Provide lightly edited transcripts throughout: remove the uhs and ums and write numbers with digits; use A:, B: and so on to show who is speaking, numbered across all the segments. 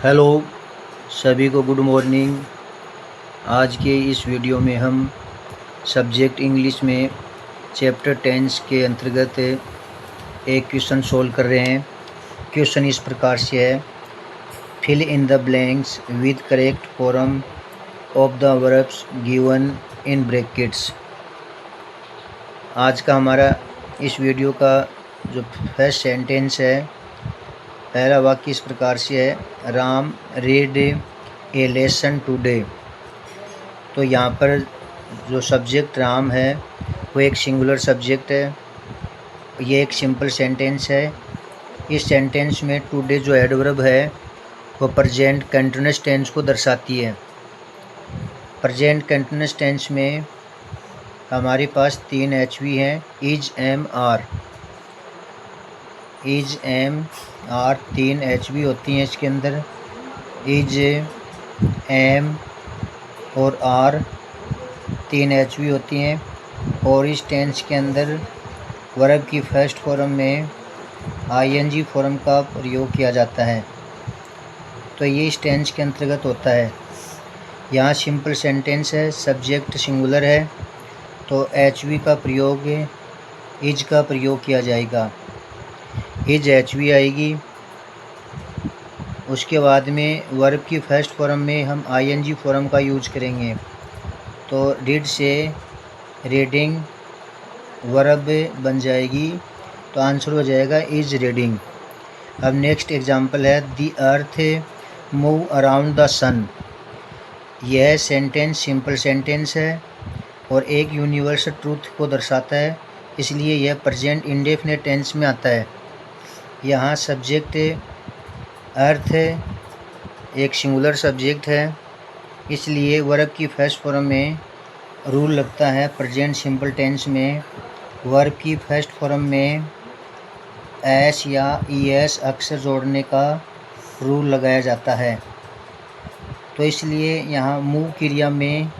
A: Hello सभी को good morning. आज के इस वीडियो में हम सब्जेक्ट इंग्लिश में चैप्टर 10 के अंतर्गत एक क्वेश्चन सोल्व कर रहे हैं। क्वेश्चन इस प्रकार से है, fill in the blanks with correct form of the verbs given in brackets. आज का हमारा इस वीडियो का जो फर्स्ट सेंटेंस है, पहला वाक्य इस प्रकार से है, राम रीड ए लेसन टुडे। तो यहाँ पर जो सब्जेक्ट राम है वो एक सिंगुलर सब्जेक्ट है। ये एक सिंपल सेंटेंस है। इस सेंटेंस में टुडे जो एडवर्ब है वो प्रेजेंट कंटिन्यूअस टेंस को दर्शाती है। प्रेजेंट कंटिन्यूअस टेंस में हमारे पास 3 एचवी हैं, is am are. Is am are 3 HV होती हैं इसके अंदर। इज एम और आर 3 एचवी होती हैं। और इस टेंस के अंदर वर्ब की फर्स्ट फॉर्म में आईएनजी फॉर्म का प्रयोग किया जाता है। तो ये इस टेंस के अंतर्गत होता है। यहाँ सिंपल सेंटेंस है, सब्जेक्ट सिंगुलर है, तो एचवी का प्रयोग इज का प्रयोग किया जाएगा। इज एचवी आएगी। उसके बाद में वर्ब की फर्स्ट फॉर्म में हम आईएनजी फॉर्म का यूज करेंगे। तो रीड से रीडिंग वर्ब बन जाएगी, तो आंसर हो जाएगा इज रीडिंग। अब नेक्स्ट एग्जांपल है, the earth move around the sun. यह सेंटेंस सिंपल सेंटेंस है और एक यूनिवर्सल ट्रूथ को दर्शाता है, इसलिए यह प्रेजेंट इंडेफिनिट टेंस में आता है। यहाँ सब्जेक्ट अर्थ एक सिंगुलर सब्जेक्ट है, इसलिए वर्ब की फर्स्ट फॉर्म में रूल लगता है। प्रेजेंट सिंपल टेंस में वर्ब की फर्स्ट फॉर्म में एस या ईएस अक्षर जोड़ने का रूल लगाया जाता है। तो इसलिए यहाँ मूव क्रिया में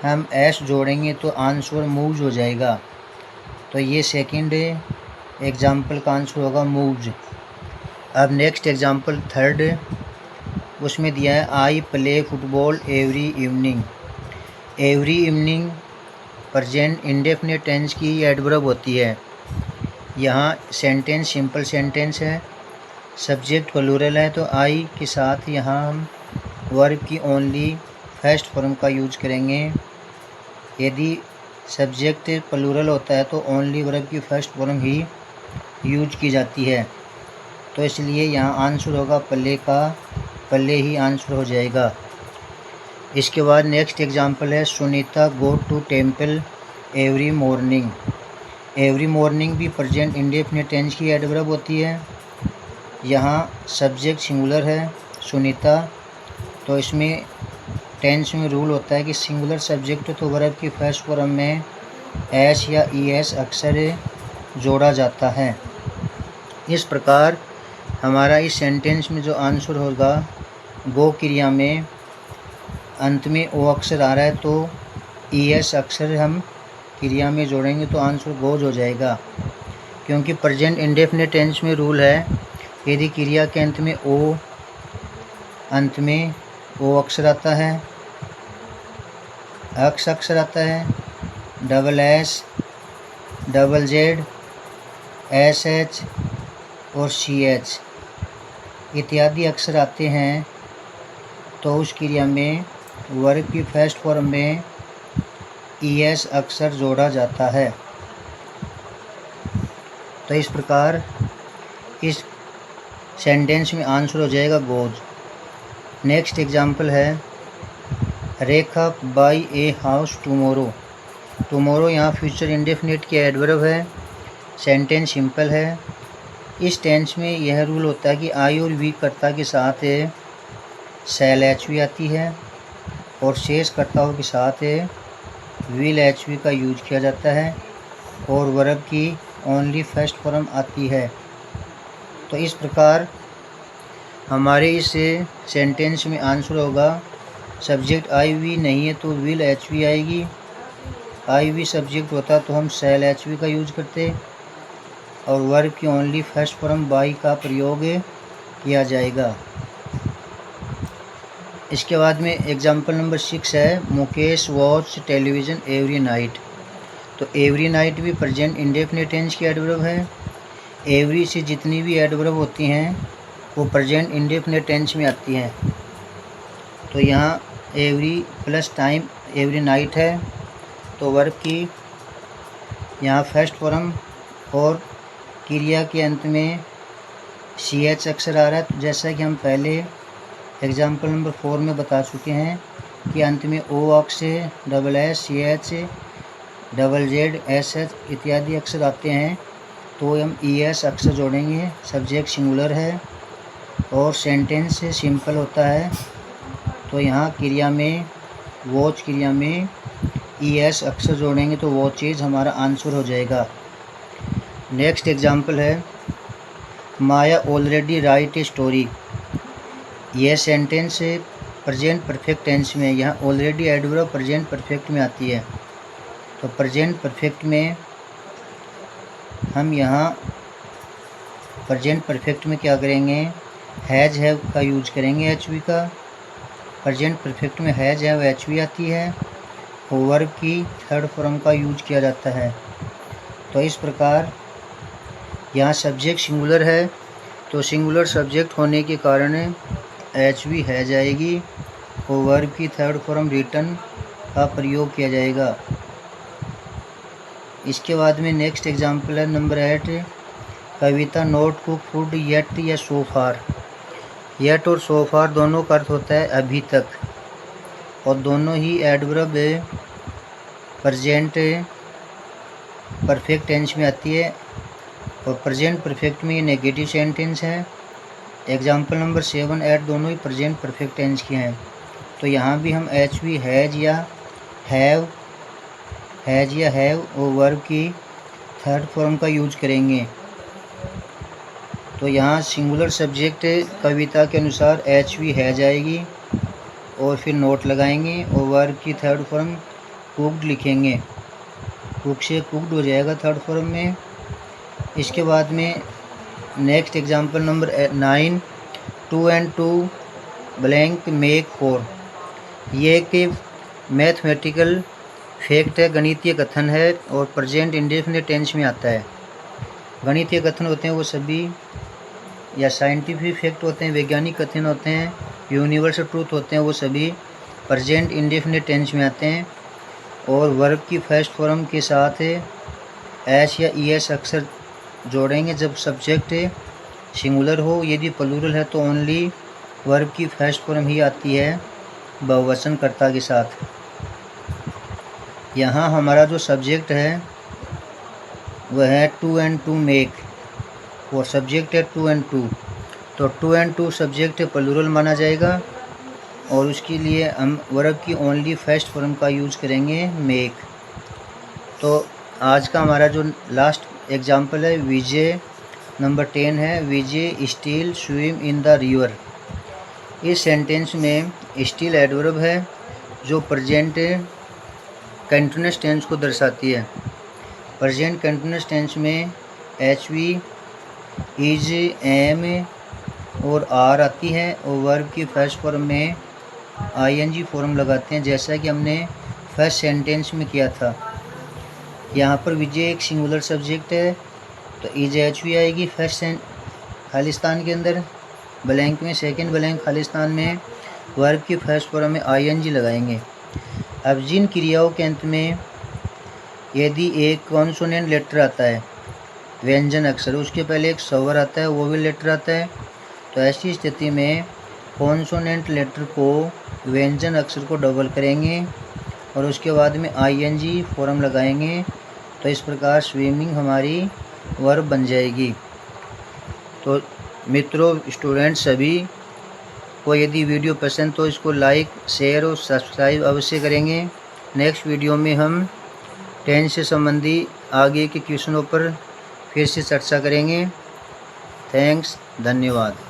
A: हम एस जोड़ेंगे तो आंसर मूव्स हो जाएगा। तो ये सेकंड एग्जाम्पल का आंसर होगा मूव्स। अब नेक्स्ट एग्जाम्पल थर्ड, उसमें दिया है, I play football every evening. Every evening present indefinite tense की एडवर्ब होती है। यहाँ सेंटेंस सिंपल सेंटेंस है, सब्जेक्ट प्लूरल है, तो आई के साथ यहाँ हम वर्ब की ओनली फर्स्ट फॉर्म का यूज करेंगे। यदि सब्जेक्ट प्लूरल होता है तो ओनली वर्ब की फर्स्ट फॉर्म ही यूज की जाती है। तो इसलिए यहाँ आंसर होगा प्ले का, प्ले ही आंसर हो जाएगा। इसके बाद नेक्स्ट एग्जांपल है, Sunita go to temple every morning. Every morning भी प्रेजेंट इंडेफिनिट टेंस की एडवर्ब होती है। यहाँ सब्जेक्ट सिंगुलर है सुनीता, तो इसमें टेंस में रूल होता है कि सिंगुलर सब्जेक्ट तो वर्ब की फर्स्ट फॉर्म में एस या ईएस अक्षर जोड़ा जाता है। इस प्रकार हमारा इस सेंटेंस में जो आंसर होगा, गो क्रिया में अंत में ओ अक्षर आ रहा है तो ईएस अक्षर हम क्रिया में जोड़ेंगे तो आंसर गोज हो जाएगा। क्योंकि प्रेजेंट इंडेफिनिट टेंस में रूल है, यदि क्रिया के अंत में ओ अक्षर आता है, अक्ष अक्षर आता है, double S, double Z, S H और सी एच इत्यादि अक्षर आते हैं, तो उस क्रिया में वर्ब की फर्स्ट फॉर्म में ईएस अक्षर जोड़ा जाता है। तो इस प्रकार इस सेंटेंस में आंसर हो जाएगा गोज। नेक्स्ट एग्जांपल है, Rekha buy a house tomorrow. Tomorrow यहाँ फ्यूचर इंडेफिनिट की एडवर्ब है, सेंटेंस सिंपल है। इस टेंस में यह रूल होता है कि आई और वी कर्ता के साथ सेल एचवी आती है और शेष कर्ताओं के साथ विल एचवी का यूज किया जाता है और वर्ब की ओनली फर्स्ट फॉर्म आती है। तो इस प्रकार हमारे इस सेंटेंस में आंसर होगा, सब्जेक्ट आई वी नहीं है तो विल एचवी आएगी। आई वी सब्जेक्ट होता तो हम सेल एचवी का यूज करते और वर्ब की ओनली फर्स्ट फॉर्म बाई का प्रयोग किया जाएगा। इसके बाद में एग्जाम्पल नंबर 6 है, Mukesh watch television every night. तो एवरी नाइट भी प्रेजेंट इंडेफिनिट टेंस की एडवर्ब है। एवरी से जितनी भी एडवर्ब होती हैं वो प्रेजेंट इंडेफिनिट टेंस में आती हैं। तो यहाँ every plus time every night है, तो वर्ब की यहाँ फर्स्ट फॉर्म और क्रिया के अंत में CH अक्षर आ रहा है। तो जैसा कि हम पहले एग्जाम्पल नंबर 4 में बता चुके हैं कि अंत में O अक्षर, SS, CH, ZZ, SH इत्यादि अक्षर आते हैं, तो हम ES अक्षर जोड़ेंगे। सब्जेक्ट सिंगुलर है और सेंटेंस सिंपल होता है, तो यहाँ क्रिया में वॉच क्रिया में ES अक्षर जोड़ेंगे तो वो चीज़ हमारा आंसर हो जाएगा। नेक्स्ट एग्जाम्पल है, माया ऑलरेडी राइट ए स्टोरी। यह सेंटेंस प्रेजेंट परफेक्ट टेंस में है। यहाँ ऑलरेडी एडवर्ब प्रेजेंट परफेक्ट में आती है, तो प्रेजेंट परफेक्ट में हम यहाँ प्रेजेंट परफेक्ट में क्या करेंगे, हैज़ हैव का यूज करेंगे, HV का। प्रेजेंट परफेक्ट में हैज़ हैव HV आती है और वर्ब की थर्ड फॉर्म का यूज किया जाता है। तो इस प्रकार यहाँ सब्जेक्ट सिंगुलर है, तो सिंगुलर सब्जेक्ट होने के कारण HV है जाएगी और वर्ब की थर्ड फॉर्म रिटर्न का प्रयोग किया जाएगा। इसके बाद में नेक्स्ट एग्जाम्पल है number 8, Kavita not cook food yet या सो फार। येट और सो फार दोनों का अर्थ होता है अभी तक, और दोनों ही एडवर्ब प्रेजेंट परफेक्ट टेंस में आती है, और प्रेजेंट परफेक्ट में ये नेगेटिव सेंटेंस है। एग्जाम्पल नंबर 7, 8 दोनों ही प्रेजेंट परफेक्ट टेंस के हैं, तो यहाँ भी हम HV हैज़ या हैव और वर्ब की थर्ड फॉर्म का यूज करेंगे। तो यहाँ सिंगुलर सब्जेक्ट कविता के अनुसार HV है जाएगी और फिर नोट लगाएंगे और वर्ब की थर्ड फॉर्म कुक्ड लिखेंगे। कुक से कुक्ड हो जाएगा थर्ड फॉर्म में। इसके बाद में next example number 9, 2 and 2 blank make 4। ये एक मैथमेटिकल फैक्ट है, गणितीय कथन है और प्रेजेंट इंडेफिनिट टेंस में आता है। गणितीय कथन होते हैं वो सभी, या साइंटिफिक फैक्ट होते हैं, वैज्ञानिक कथन होते हैं, यूनिवर्सल ट्रूथ होते हैं, वो सभी प्रेजेंट इंडेफिनिट टेंस में आते हैं और वर्ब की फर्स्ट फॉर्म के साथ एस या ES अक्षर जोड़ेंगे जब सब्जेक्ट सिंगुलर हो। यदि प्लूरल है तो ओनली वर्ब की फर्स्ट फॉर्म ही आती है बहुवचन कर्ता के साथ। यहाँ हमारा जो सब्जेक्ट है वह है 2 and 2 मेक, और सब्जेक्ट है 2 and 2, तो 2 and 2 सब्जेक्ट प्लूरल माना जाएगा और उसके लिए हम वर्ब की ओनली फर्स्ट फॉर्म का यूज करेंगे मेक। तो आज का हमारा जो लास्ट एग्जाम्पल है विजय नंबर 10 है, Vijay still swim in the river. इस सेंटेंस में स्टिल एडवर्ब है जो प्रेजेंट कंटिन्यूअस टेंस को दर्शाती है। प्रेजेंट कंटिन्यूअस टेंस में HV, इज, एम और आर आती है और वर्ब की फर्स्ट फॉर्म में ING फॉर्म लगाते हैं, जैसा कि हमने फर्स्ट सेंटेंस में किया था। यहाँ पर विजय एक सिंगुलर सब्जेक्ट है तो इज HV आएगी फर्स्ट खालिस्तान के अंदर, ब्लैंक में सेकंड ब्लैंक खालिस्तान में वर्ब की फर्स्ट फॉर्म में ING लगाएंगे। अब जिन क्रियाओं के अंत में यदि एक कॉन्सोनेंट लेटर आता है, व्यंजन अक्षर, उसके पहले एक स्वर आता है, वोवेल लेटर आता है, तो ऐसी स्थिति में कॉन्सोनेंट लेटर को व्यंजन अक्षर को डबल करेंगे और उसके बाद में ING फॉर्म लगाएंगे, तो इस प्रकार स्विमिंग हमारी वर्ब बन जाएगी। तो मित्रों, स्टूडेंट्स सभी को यदि वीडियो पसंद तो इसको लाइक, शेयर और सब्सक्राइब अवश्य करेंगे। नेक्स्ट वीडियो में हम टेंस से संबंधी आगे के क्वेश्चनों पर फिर से चर्चा करेंगे। थैंक्स, धन्यवाद।